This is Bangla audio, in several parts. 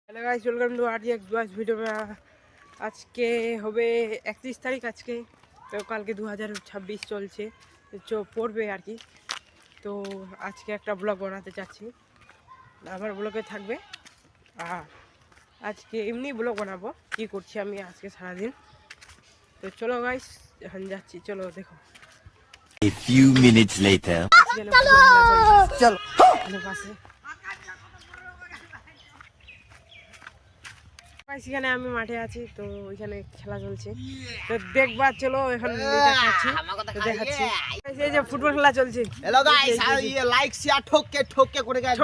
Hello guys, welcome to RGX boys video में। आज के होबे 31 तारीख आज के तो कल के 2026 চলছে তো পড়বে আর কি। তো আজকে একটা ব্লগ বানাতে চাচ্ছি, আমার ব্লগে থাকবে। আজকে এমনি ব্লগ বানাবো কি করছি আমি আজকে সারাদিন। তো চলো গাইস, এখন যাচ্ছি, চলো দেখো। A few minutes later. চলো পাশে এখানে আমি মাঠে আছি, তো ওইখানে খেলা চলছে, তো দেখবা। চলো এখন দেখাচ্ছি এই যে ফুটবল খেলা চলছে। হ্যালো গাইস, লাইক শেয়ার ঠোকে করে গাইস,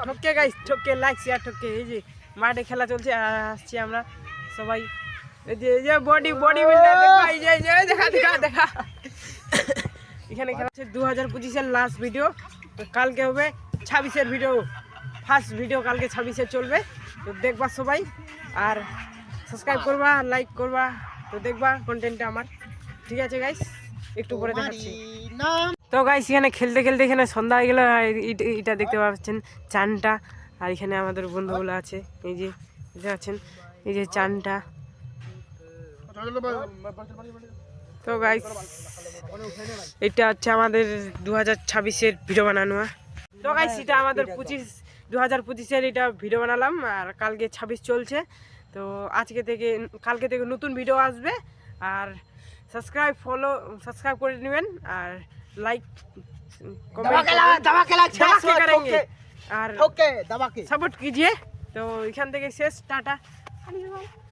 ঠোকে গাইস, ঠোকে লাইক শেয়ার ঠোকে। এই যে মাঠে খেলা চলছে, আসছি আমরা সবাই। এই যে বডি বিল্ডার দেখো, এই যে দেখা এখানে খেলা হচ্ছে 2025-এর লাস্ট ভিডিও। তো কালকে হবে 26-এর ভিডিও, ফার্স্ট ভিডিও কালকে 26-এ চলবে। তো দেখবা সবাই, আর সাবস্ক্রাইব করবা, লাইক করবা, তো দেখবা কন্টেন্টটা আমার। ঠিক আছে গাইস, একটু পরে দেখাচ্ছি। তো গাইস এখানে খেলতে এখানে সন্ধ্যা হয়ে গেল। এটা দেখতে পাচ্ছেন চানটা, আর এখানে আমাদের বন্ধুগুলো আছে, এই যে দেখতে পাচ্ছেন, এই যে চানটা। তো গাইস এটা হচ্ছে আমাদের 2026-এর ভিডিও বানানো। তো গাইস এটা আমাদের 2025-এর এটা ভিডিও বানালাম, আর কালকে 26 চলছে। তো কালকে থেকে নতুন ভিডিও আসবে, আর সাবস্ক্রাইব করে নেবেন, আর লাইক আর সাপোর্ট कीजिए। তো এখান থেকে শেষ, টাটা।